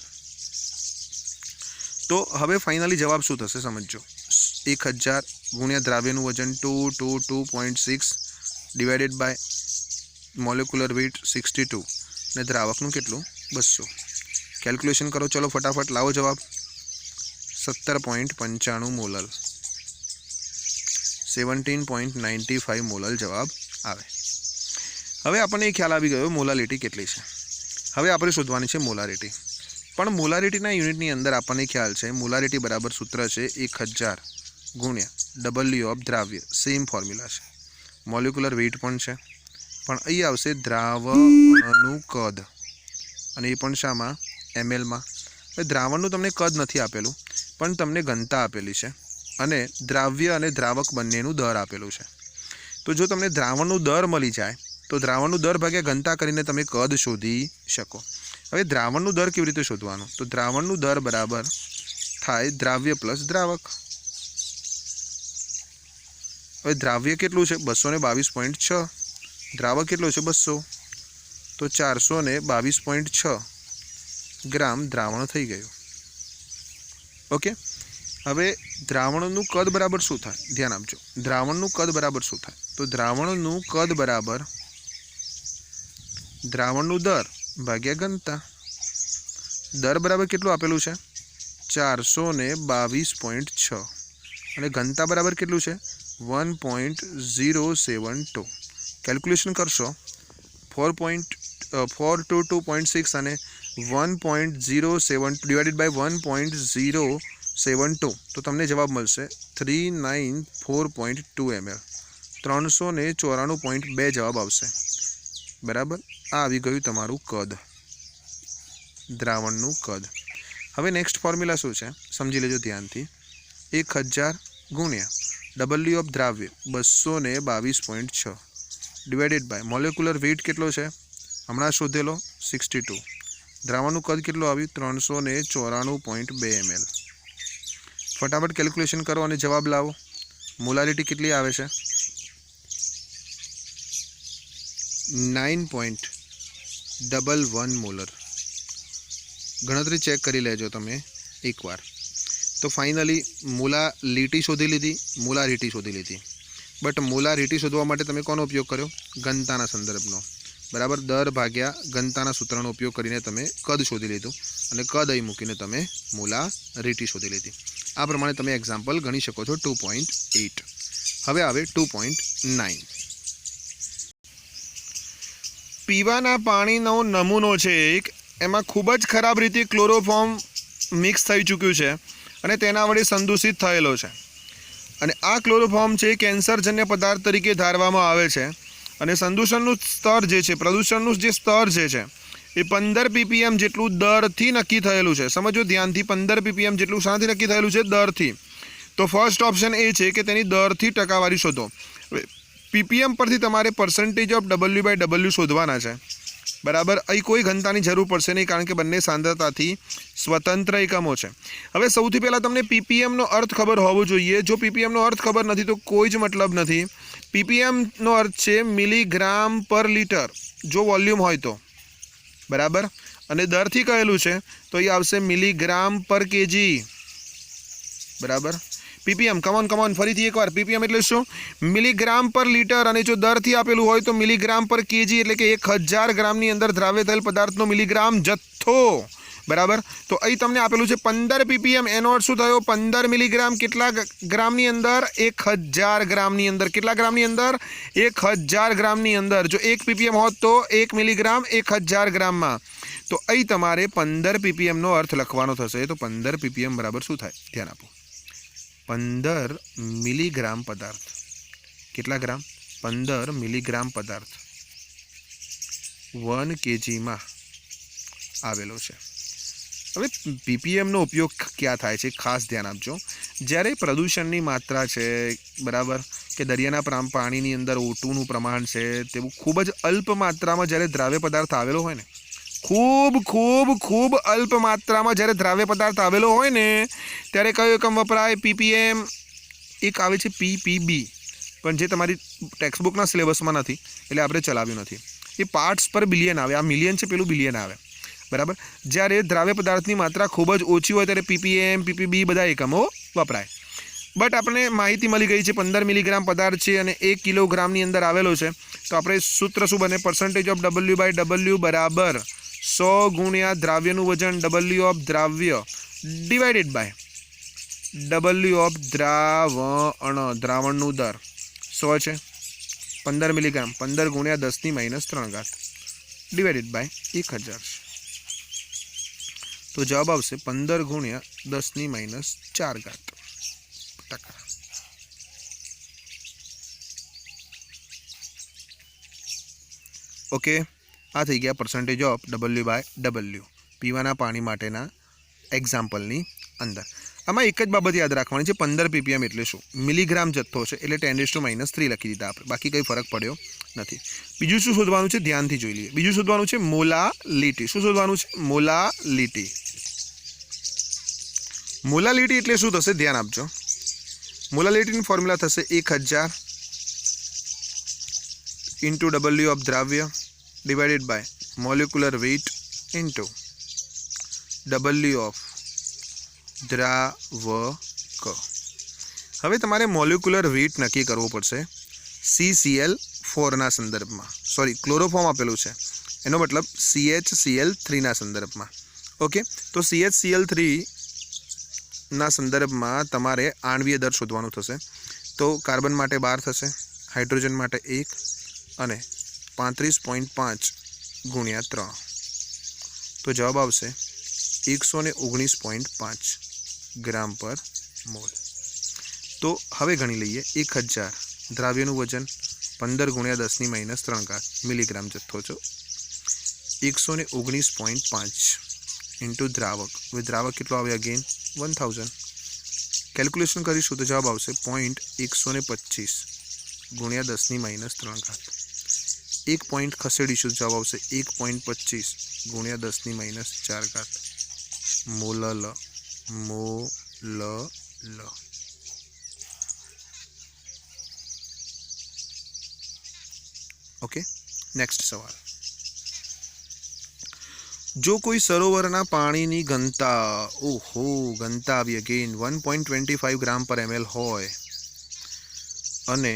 તો હવે ફાઇનલી જવાબ શું થશે સમજો, 1000 ગુણ્યા દ્રાવ્યનું વજન 222.6 ડિવાઇડેડ બાય મોલેક્યુલર વેઇટ 62 ને દ્રાવકનું કેટલું 200। કેલ્ક્યુલેશન કરો, ચલો ફટાફટ લાવો જવાબ, 17.95 મોલલ, 17.95 મોલલ જવાબ આવે। હવે આપણને એ ખ્યાલ આવી ગયો મોલાલિટી કેટલી છે। હવે આપણે શોધવાની છે મોલારિટી, પણ મોલારિટીના યુનિટની અંદર આપણને ખ્યાલ છે મોલારિટી બરાબર સૂત્ર છે 1000 ગુણ્યા ડબલ્યુ ઓફ દ્રાવ્ય, સેમ ફોર્મ્યુલા છે, મોલેક્યુલર વેઇટ પણ છે, પણ અહીં આવશે દ્રાવણનું કદ, અને એ પણ શામાં, એમએલમાં। હવે દ્રાવણનું તમને કદ નથી આપેલું પણ તમને ઘનતા આપેલી છે અને દ્રાવ્ય અને દ્રાવક બંનેનું દર આપેલું છે। તો જો તમને દ્રાવણનું દર મળી જાય તો દ્રાવણનું દર ભાગ્યા ઘનતા કરીને તમે કદ શોધી શકો। હવે દ્રાવણનું દર કેવી રીતે શોધવાનું, તો દ્રાવણનું દર બરાબર થાય દ્રાવ્ય પ્લસ દ્રાવક। હવે દ્રાવ્ય કેટલું છે 222.6, દ્રાવક કેટલું છે 200, તો 422.6 ગ્રામ દ્રાવણ થઈ ગયું। ઓકે, હવે દ્રાવણનું કદ બરાબર શું થાય, ધ્યાન આપજો, દ્રાવણનું કદ બરાબર શું થાય, તો દ્રાવણનું કદ બરાબર દ્રાવણનું દર ભાગ્યા ઘનતા। દર બરાબર કેટલું આપેલું છે 422.6 અને ઘનતા બરાબર કેટલું છે 1.072। કેલ્ક્યુલેશન કરશો 422.6 અને 1.07 ડિવાઇડેડ બાય 1.072 તો તમને જવાબ મળશે 394.2 ml, 394.2 જવાબ આવશે, બરાબર। આ આવી ગયું તમારું કદ, દ્રાવણનું કદ। હવે નેક્સ્ટ ફોર્મ્યુલા શું છે સમજી લેજો ધ્યાનથી, 1000 ગુણ્યા ડબલ્યુ ઓફ દ્રાવ્ય 222.6 ડિવાઇડેડ બાય મોલેક્યુલર વેઇટ કેટલો છે હમણાં શોધેલો 62, દ્રાવણનું કદ કેટલું આવ્યું 394.2 ml। ફટાફટ કેલ્ક્યુલેશન કરો અને જવાબ લાવો, મોલારિટી કેટલી આવે છે 9.11 મોલર। ગણતરી ચેક કરી લેજો તમે એકવાર। તો ફાઇનલી મોલાલિટી શોધી લીધી, મોલારિટી શોધી લીધી, બટ મોલારિટી શોધવા માટે તમે કોનો ઉપયોગ કર્યો, ઘનતાના સંદર્ભનો, બરાબર। દર ભાગ્યા ઘનતાના સૂત્રનો ઉપયોગ કરીને તમે કદ શોધી લીધું અને કદ અહીં મૂકીને તમે મોલારિટી શોધી લીધી। આ પ્રમાણે તમે એક્ઝામ્પલ ગણી શકો છો 2.8। હવે આવે 2.9। પીવાના પાણીનો નમૂનો છે એક, એમાં ખૂબ જ ખરાબ રીતે ક્લોરોફોર્મ મિક્સ થઈ ચૂક્યું છે અને તેના વડે સંદૂષિત થયેલો છે. અને આ ક્લોરોફોર્મ છે કેન્સરજન્ય પદાર્થ તરીકે ધારવામાં આવે છે. અને સંદૂષણનું સ્તર જે છે, પ્રદૂષણનું જે સ્તર જે છે એ 15 ppm જેટલું દરથી નક્કી થયેલું છે. સમજો ધ્યાનથી, 15 ppm જેટલું શાથી નક્કી થયેલું છે? દરથી. તો ફર્સ્ટ ઓપ્શન એ છે કે તેની દરથી ટકાવારી શોધો. પીપીએમ પરથી તમારે પર્સન્ટેજ ઓફ W/W શોધવાના છે, બરાબર. અહીં કોઈ ઘનતાની જરૂર પડશે નહીં, કારણ કે બંને સાંદ્રતાથી સ્વતંત્ર એકમો છે. હવે સૌથી પહેલાં તમને પીપીએમનો અર્થ ખબર હોવો જોઈએ. જો પીપીએમનો અર્થ ખબર નથી તો કોઈ જ મતલબ નથી. પીપીએમનો અર્થ છે મિલીગ્રામ પર લીટર, જો વોલ્યુમ હોય તો, બરાબર. અને દરથી કહેલું છે તો એ આવશે મિલીગ્રામ પર કેજી, બરાબર. પીપીએમ, કમોન ફરીથી એકવાર, પીપીએમ એટલે શું? મિલીગ્રામ પર લીટર. અને જો દરથી આપેલું હોય તો મિલીગ્રામ પર કેજી, એટલે કે 1000 ગ્રામની અંદર દ્રાવ્ય થયેલ પદાર્થનો મિલીગ્રામ જથ્થો, બરાબર. તો અહીં તમને આપેલું છે 15 ppm. એનો અર્થ શું થયો? 15 મિલીગ્રામ કેટલા ગ્રામની અંદર? 1000 ગ્રામની અંદર. કેટલા ગ્રામની અંદર? 1000 ગ્રામની અંદર. જો 1 ppm હોત તો 1 મિલીગ્રામ 1000 ગ્રામમાં. તો અહીં તમારે 15 ppm નો અર્થ લખવાનો થશે. તો 15 ppm બરાબર શું થાય? ધ્યાન આપો. 15 મિલીગ્રામ પદાર્થ, કેટલા ગ્રામ? 15 મિલીગ્રામ પદાર્થ 1 kgમાં આવેલો છે. હવે પીપીએમનો ઉપયોગ ક્યાં થાય છે ખાસ ધ્યાન આપજો. જ્યારે પ્રદૂષણની માત્રા છે, બરાબર, કે દરિયાના પાણીની અંદર O2નું પ્રમાણ છે તેવું ખૂબ જ અલ્પ માત્રામાં જ્યારે દ્રાવ્ય પદાર્થ આવેલો હોય ને, ખૂબ અલ્પ માત્રામાં જ્યારે દ્રાવ્ય પદાર્થ આવેલો હોય ને, ત્યારે કયો એકમ વપરાય? પીપીએમ. એક આવે છે પીપીબી, પણ જે તમારી ટેક્સ્ટબુકના સિલેબસમાં નથી એટલે આપણે ચલાવ્યું નથી. એ પાર્ટ્સ પર બિલિયન આવે. આ મિલિયન છે, પેલું બિલિયન આવે, બરાબર. જ્યારે દ્રાવ્ય પદાર્થની માત્રા ખૂબ જ ઓછી હોય ત્યારે પીપીએમ, પીપીબી બધા એકમો વપરાય. બટ આપણે માહિતી મળી ગઈ છે 15 મિલીગ્રામ પદાર્થ છે અને 1 કિલોગ્રામની અંદર આવેલો છે. તો આપણે સૂત્ર શું બને? પર્સન્ટેજ ઓફ W/W બરાબર 100 ગુણ્યા દ્રાવ્યનું વજન W ઓફ દ્રાવ્ય ડિવાઇડેડ બાય W ઓફ દ્રાવણનું દર 100 છે. 15 મિલીગ્રામ, 15 ગુણ્યા 10⁻³ ડિવાઇડેડ બાય 1000 છે. તો જવાબ આવશે 15 ગુણ્યા 10⁻⁴ ટકા. ઓકે, આ થઈ ગયા પર્સન્ટેજ ઓફ W/W પીવાના પાણી માટેના એક્ઝામ્પલની અંદર. આમાં એક જ બાબત યાદ રાખવાની છે, 15 ppm એટલે શું? મિલીગ્રામ જથ્થો છે એટલે 10⁻³ લખી દીધા આપણે, બાકી કંઈ ફરક પડ્યો નથી. બીજું શું શોધવાનું છે? ધ્યાનથી જોઈ લઈએ. બીજું શોધવાનું છે મોલાલિટી. શું શોધવાનું છે? મોલાલિટી. મોલાલિટી એટલે શું થશે? ધ્યાન આપજો. મોલાલિટીની ફોર્મ્યુલા થશે 1000 ઇન્ટુ W ઓફ દ્રાવ્ય divided by molecular weight into W of દ્રાવક. હવે તમારે મોલિક્યુલર વેઇટ નક્કી કરવો પડશે CCl4ના સંદર્ભમાં. સોરી, ક્લોરોફોર્મ આપેલું છે, એનો મતલબ CHCl3ના સંદર્ભમાં. ઓકે, તો CHCl3ના સંદર્ભમાં તમારે આણ્વીય દર શોધવાનું થશે. તો કાર્બન માટે 12 થશે, હાઇડ્રોજન માટે 1 અને 35.5 ગુણ્યા 3. તો જવાબ આવશે 119.5 ગ્રામ પર મોલ. તો હવે ગણી લઈએ. 1000 દ્રાવ્યનું વજન 15 ગુણ્યા 10⁻³ મિલીગ્રામ જથ્થો છો. 119.5 ઇન્ટુ દ્રાવક. હવે દ્રાવક કેટલો આવે? અગેન 1000. કેલ્ક્યુલેશન કરીશું તો જવાબ આવશે 0.125 ગુણ્યા 10⁻³. 1 પોઈન્ટ ખસેડીશું તો જવાબ આવશે 1.25 ગુણ્યા 10⁻⁴ મોલલ. ઓકે, નેક્સ્ટ સવાલ. જો કોઈ સરોવરના પાણીની ઘનતા, ઘનતા આવી અગેન 1.25 ગ્રામ પર ml હોય અને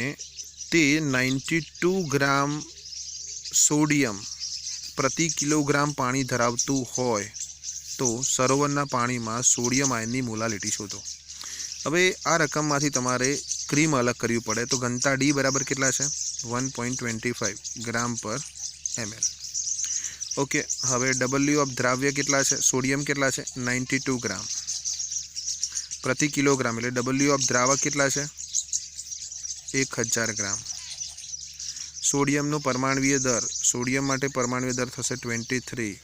તે 92 ગ્રામ સોડિયમ પ્રતિ કિલોગ્રામ પાણી ધરાવતું હોય તો સરોવરના પાણીમાં સોડિયમ આયનની મોલાલિટી શોધો. હવે આ રકમમાંથી તમારે ક્રીમ અલગ કરવી પડે. તો ઘનતા D બરાબર કેટલા છે? 1.25 ગ્રામ પર ml. ओके, हवे डबल्यू ऑफ द्राव्य केटला छे? सोडियम केटला छे? 92 ग्राम प्रति किलोग्राम, एटले डबल्यू ऑफ द्रावक केटला छे? 1000 ग्राम। सोडियमनो परमाणुीय दर, सोडियम माटे परमाणुीय दर थशे 23।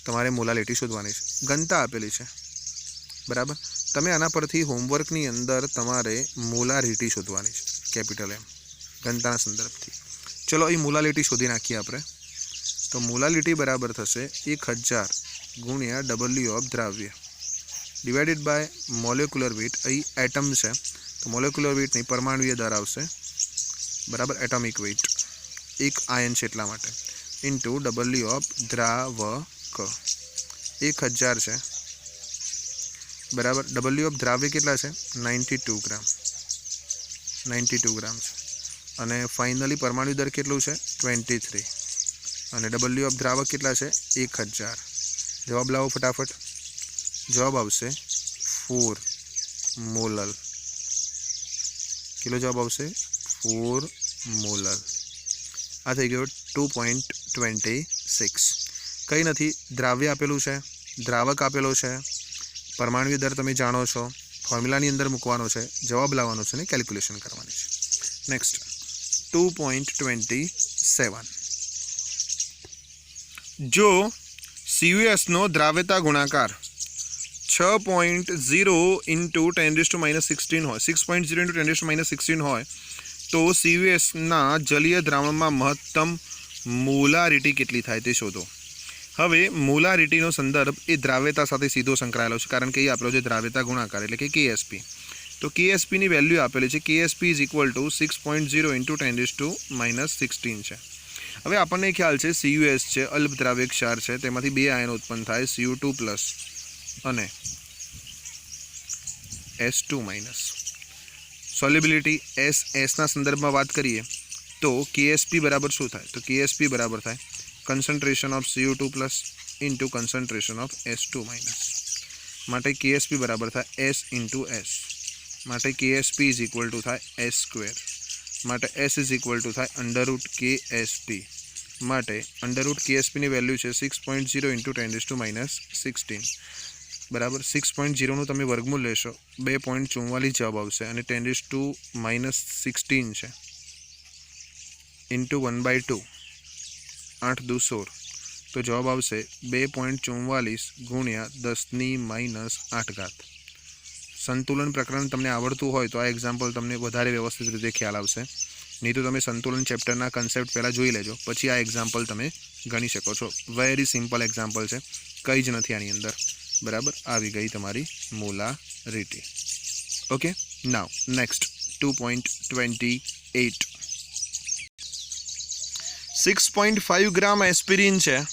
तमारे मोलालिटी शोधवानी छे, घनता आपेली छे, बराबर। तमे आना परथी होमवर्कनी अंदर तमारे मोलारिटी शोधवानी छे, कैपिटल एम, घनताना संदर्भथी। चलो ए मोलालिटी शोधी नाखीए आपणे। तो मोलालिटी बराबर थशे 1000 गुणिया डबल्यू ऑफ द्राव्य डिवाइडेड बाय मोलेक्युलर वेट। अहीं एटम छे तो मोलेक्युलर वेट नहीं, परमाणुीय दर आवशे, बराबर, एटॉमिक वेट, एक आयन छे એટલા માટે, इंटू डबल्यू ऑफ द्रावक 1000 છે, बराबर। डबल्यू ऑफ द्राव्य કેટલા છે? 92 ગ્રામ, 92 ગ્રામ છે। અને ફાઇનલી પરમાણુ દર કેટલું છે? 23। અને ડબલ્યુ ઓફ દ્રાવક કેટલા છે? 1000। જવાબ લાવો ફટાફટ। જવાબ આવશે 4 મોલર। કેટલો જવાબ આવશે? 4 મોલર। આ થઈ ગયો 2.26। કંઈ નથી, દ્રાવ્ય આપેલું છે, દ્રાવક આપેલો છે, પરમાણુય દર તમે જાણો છો, ફોર્મ્યુલાની અંદર મૂકવાનો છે, જવાબ લાવવાનો છે ને કેલ્ક્યુલેશન કરવાની છે। નેક્સ્ટ 2.27, જો CuS નો દ્રાવ્યતા ગુણાકાર 6.0 इंटू 10⁻16 હોય, 6.0 इंटू 10⁻16 હોય તો CuS ના જલીય દ્રાવણમાં મહત્તમ મોલારિટી કેટલી થાય તે શોધો। હવે મોલારિટીનો સંદર્ભ એ દ્રાવ્યતા સાથે સીધો સંકળાયેલો છે, કારણ કે એ આપણો જે દ્રાવ્યતા ગુણાકાર એટલે કે KSP। તો KSP ની વેલ્યુ આપેલી છે, KSP is equal two 6.0 into 10⁻16 છે। હવે આપણને ખ્યાલ છે CuS છે, અલ્પ દ્રાવ્ય ક્ષાર છે, તેમાંથી બે આયનો ઉત્પન્ન થાય, Cu2+ અને S2-। સોલ્યુબિલિટી SS ના સંદર્ભમાં વાત કરીએ તો KSP બરાબર શું થાય? તો KSP બરાબર થાય concentration of Cu2+ into concentration of S2-। માટે KSP બરાબર થાય S into S, માટે KSP is equal to થાય S², માટે S is equal to થાય √KSP, માટે √KSP ની વેલ્યુ છે 6.0 into 10⁻16, બરાબર। 6.0 નું તમે વર્ગમૂળ લેશો 2.44 જવાબ આવશે, અને 10⁻16 છે ઇન્ટુ 1/2, 8 દુ 16, તો જવાબ આવશે 2.44 ગુણ્યા 10⁻8। સંતુલન પ્રકરણ તમને આવડતું હોય તો આ એક્ઝામ્પલ તમને વધારે વ્યવસ્થિત રીતે ખ્યાલ આવશે, નહીં તો તમે સંતુલન ચેપ્ટરના કન્સેપ્ટ પહેલાં જોઈ લેજો, પછી આ એક્ઝામ્પલ તમે ગણી શકો છો। વેરી સિમ્પલ એક્ઝામ્પલ છે, કંઈ જ નથી આની અંદર, બરાબર। આવી ગઈ તમારી મોલારિટી। ઓકે, નાવ નેક્સ્ટ 2.28, 6.5 ગ્રામ એસ્પિરિન છે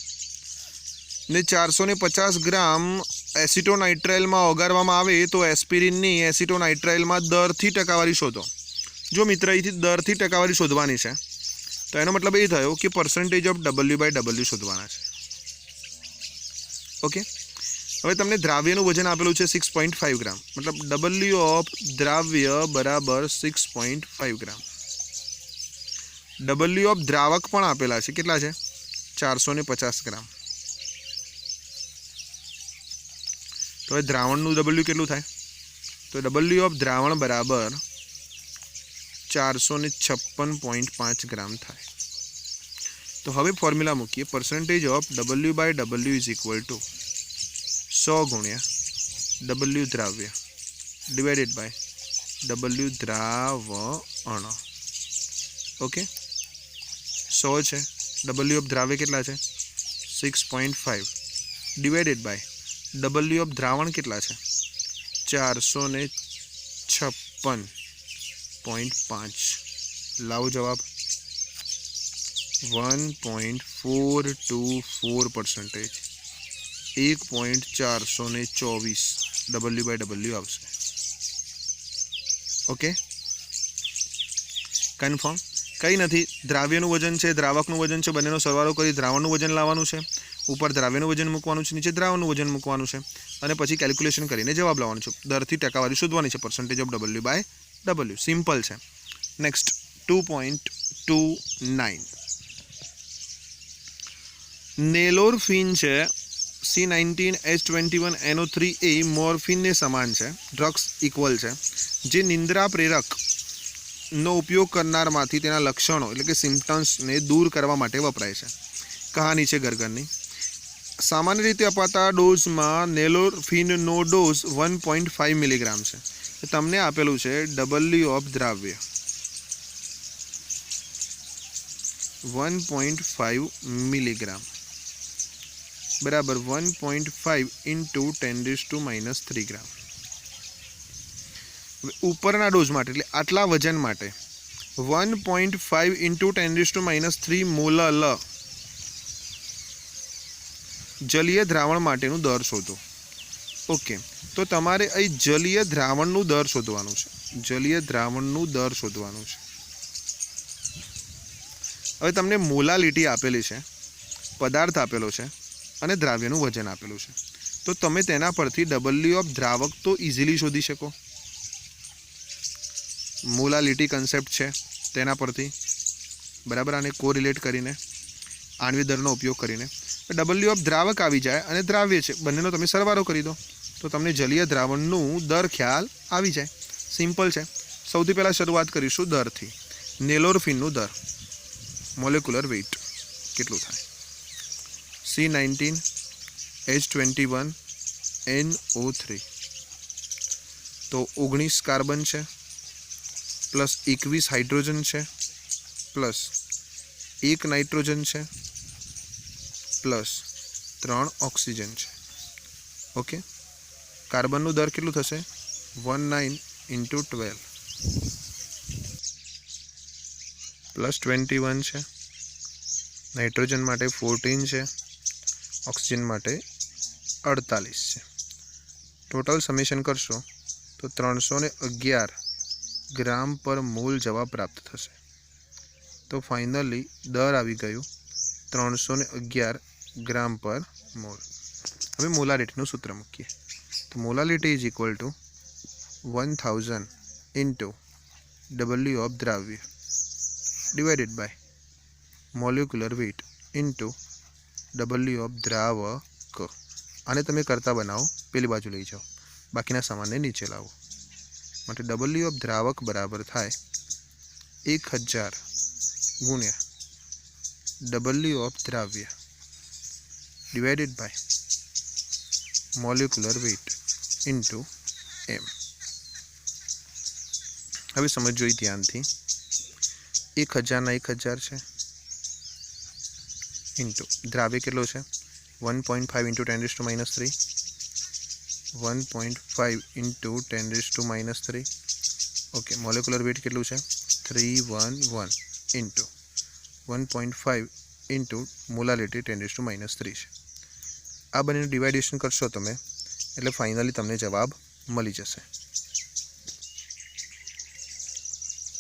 ને 450 ગ્રામ એસિટોનાઇટ્રાઇલમાં ઓગાળવામાં આવે તો એસ્પિરિનની એસિટોનાઇટ્રાઇલમાં દરથી ટકાવારી શોધો। જો મિત્ર અહીંથી દરથી ટકાવારી શોધવાની છે તો એનો મતલબ એ થયો કે પર્સન્ટેજ ઓફ W/W શોધવાના છે। ઓકે, હવે તમને દ્રાવ્યનું વજન આપેલું છે 6.5 ગ્રામ, મતલબ W ઓફ દ્રાવ્ય બરાબર 6.5 ગ્રામ। W ઓફ દ્રાવક પણ આપેલા છે, કેટલા છે? 450 ગ્રામ। તો હવે દ્રાવણનું W કેટલું થાય? તો W ઓફ દ્રાવણ બરાબર 456.5 ગ્રામ થાય। તો હવે ફોર્મ્યુલા મૂકીએ, percentage of W/W is equal two 100 ગુણ્યા W દ્રાવ્ય ડિવાઇડેડ બાય W દ્રાવણ। ઓકે, 100 છે, W ઓફ દ્રાવ્ય કેટલા છે? 6.5 ડિવાઇડેડ બાય W ઓફ દ્રાવણ કેટલા છે? 456.5। લાવો જવાબ 1.424%, 1.424 W/W આવશે। Okay, confirm? કંઈ નથી, દ્રાવ્યનું વજન છે, દ્રાવકનું વજન છે, બંનેનો સરવાળો કરી દ્રાવણનું વજન લાવવાનું છે, ઉપર દ્રાવ્યનું વજન મૂકવાનું છે, નીચે દ્રાવણનું વજન મૂકવાનું છે, અને પછી કેલ્ક્યુલેશન કરીને જવાબ લાવવાનો છે। દરથી ટકાવારી શોધવાની છે, પર્સન્ટેજ ઓફ W/W, સિમ્પલ છે। નેક્સ્ટ 2.29, નેલોરફિન છે C19H21NO3 એ મોર્ફિનને સમાન છે, ડ્રગ્સ ઇક્વલ છે, જે નિંદ્રા પ્રેરકનો ઉપયોગ કરનારમાંથી તેના લક્ષણો એટલે કે સિમ્પટમ્સને દૂર કરવા માટે વપરાય છે. કહાની છે ગરગરની. સામાન્ય રીતે અપાતા ડોઝમાં નેલોરફિનનો ડોઝ 1.5 મિલીગ્રામ છે. તમને આપેલું છે ડબલ્યુ ઓફ દ્રાવ્ય 1.5 મિલીગ્રામ બરાબર 1.5 ઇન્ટુ 10⁻³ ગ્રામ. ઉપરના ડોઝ માટે એટલે આટલા વજન માટે 1.5 ઇન્ટુ 10⁻³ મોલલ જલીય દ્રાવણ માટેનું દર શોધો. ઓકે, તો તમારે અહીં જલીય દ્રાવણનું દર શોધવાનું છે. જલીય દ્રાવણનું દર શોધવાનું છે. હવે તમને મોલાલિટી આપેલી છે, પદાર્થ આપેલો છે અને દ્રાવ્યનું વજન આપેલું છે. તો તમે તેના પરથી ડબલ્યુ ઓફ દ્રાવક તો ઇઝીલી શોધી શકો. મોલાલિટી કન્સેપ્ટ છે તેના પરથી, બરાબર, આને કોરિલેટ કરીને આણ્વિક દરનો ઉપયોગ કરીને ડબલ્યુ ઓફ દ્રાવક આવી જાય અને દ્રાવ્ય છે, બંનેનો તમે સરવાળો કરી દો તો તમને જલીય દ્રાવણનું દર ખ્યાલ આવી જાય. સિમ્પલ છે. સૌથી પહેલાં શરૂઆત કરીશું દરથી. નેલોરફિનનું દર, મોલેક્યુલર વેઇટ કેટલું થાય? C19H21NO3 તો 19 કાર્બન છે પ્લસ 21 હાઇડ્રોજન છે પ્લસ 1 નાઇટ્રોજન છે પ્લસ 3 ઓક્સિજન છે. ઓકે, કાર્બનનું દર કેટલું થશે? 19 ઇન્ટુ 12 પ્લસ 21 છે, નાઇટ્રોજન માટે 14 છે, ઓક્સિજન માટે 48 છે. ટોટલ સમેશન કરશો તો 311 ગ્રામ પર મોલ જવાબ પ્રાપ્ત થશે. તો ફાઇનલી દર આવી ગયું 311 ગ્રામ પર મોલ. હવે મોલાલિટીનું સૂત્ર મૂકીએ તો molality is equal to 1000 into W of દ્રાવ્ય divided by molecular weight into W of દ્રાવક. આને તમે કરતા બનાવો, પેલી બાજુ લઈ જાઓ, બાકીના સામાનને નીચે લાવો. માટે ડબલ્યુ ઓફ દ્રાવક બરાબર થાય 1000 ગુણ્યા ડબલ્યુ ઓફ દ્રાવ્ય divided by molecular weight into m. હવે સમજો ધ્યાનથી, 1000 ના 1000 છે ઇન્ટુ દ્રાવ્ય કેટલો છે? 1.5 into 10⁻³ 1.5 into 10⁻³. Okay, molecular weight કેટલું છે? 311 ઇન્ટુ 1.5 ઇન્ટુ મોલાલિટી 10⁻³ છે. આ બંનેનું ડિવાઇડેશન કરશો તમે એટલે ફાઇનલી તમને જવાબ મળી જશે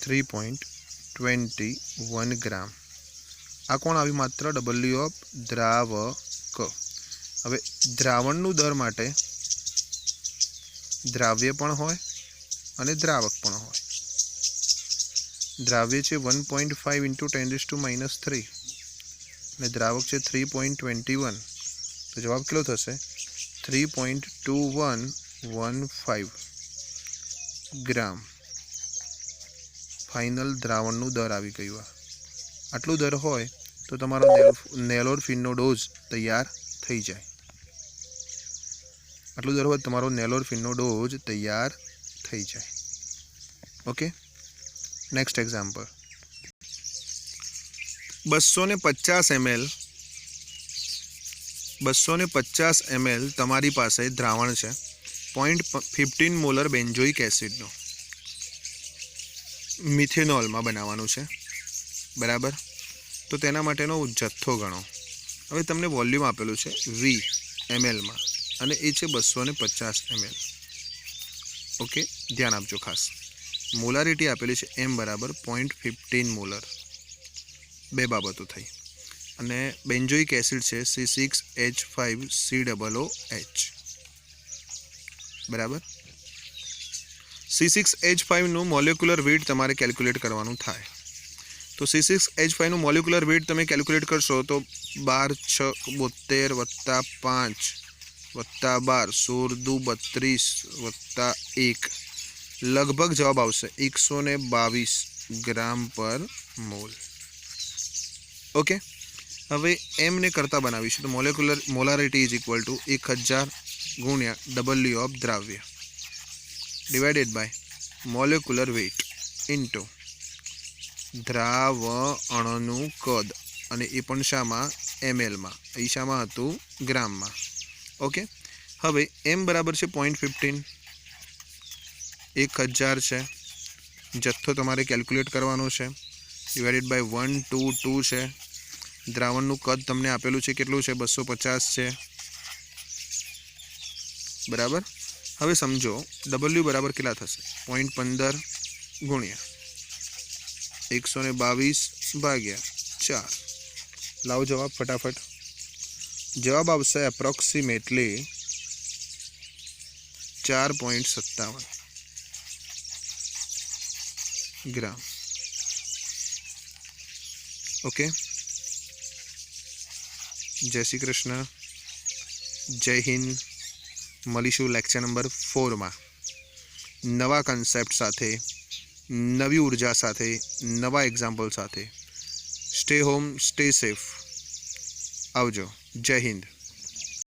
3.21 ગ્રામ. આ કોણ આવ્યું? માત્ર ડબલ્યુ ઓફ દ્રાવક. હવે દ્રાવણનું દર માટે દ્રાવ્ય પણ હોય અને દ્રાવક પણ હોય. દ્રાવ્ય છે 1.5 ઇન્ટુ 10⁻³ અને દ્રાવક છે 3.21. તો જવાબ કેટલો થશે? 3.2115 ગ્રામ. ફાઇનલ દ્રાવણનું દર આવી ગયું. આટલું દર હોય તો તમારો નેલોરફિનનો ડોઝ તૈયાર થઈ જાય. આટલું દર હોય તમારો નેલોરફિનનો ડોઝ તૈયાર થઈ જાય. Okay, next example. 250 ml તમારી પાસે દ્રાવણ છે 0.15 મોલર બેન્ઝોઇક એસિડનો, મિથેનોલમાં બનાવવાનું છે, બરાબર. તો તેના માટેનો જથ્થો ગણો. હવે તમને વોલ્યુમ આપેલું છે V mlમાં અને એ છે 250 ml. ઓકે, ધ્યાન આપજો ખાસ. મોલારિટી આપેલી છે M બરાબર 0.15 મોલર. બે બાબતો થઈ. અને બેન્ઝોઇક એસિડ છે C6H5COOH, બરાબર. C6H5નું મોલેક્યુલર વેઇટ તમારે કેલ્ક્યુલેટ કરવાનું થાય. તો C6H5 નું મોલેક્યુલર વેટ તમે કેલ્ક્યુલેટ કરશો તો 12 6 72 વત્તા 5 વત્તા 12 16 2 32 વત્તા 1 લગભગ જવાબ આવશે 122 ગ્રામ પર મોલ. ઓકે, હવે એમ ને કરતા બનાવીશું તો મોલારિટી ઇઝ ઇક્વલ ટુ 1000 ગુણ્યા ડબલ્યુ ઓફ દ્રાવ્ય divided by molecular weight into દ્રાવણનું કદ, અને એ પણ શામાં? mlમાં. અહીં શામાં હતું? ગ્રામમાં. ઓકે, હવે m બરાબર છે 0.15, 1000 છે, જથ્થો તમારે કેલ્ક્યુલેટ કરવાનો છે, ડિવાઇડેડ બાય 122 છે, દ્રાવણનું કદ તમને આપેલું છે કેટલું છે? 250 છે, બરાબર. હવે સમજો w બરાબર કેટલા થશે? 0.15 ગુણ્યા 122 ભાગ્યા 4. લાવો જવાબ ફટાફટ. જવાબ આવશે એપ્રોક્સિમેટલી 4.57 ગ્રામ. ઓકે, જય શ્રી કૃષ્ણ, જય હિન્દ. મળીશું લેક્ચર નંબર 4માં નવા કન્સેપ્ટ સાથે, નવી ઉર્જા સાથે, નવા એક્ઝામ્પલ સાથે. Stay home, stay safe. આવજો. જય હિન્દ.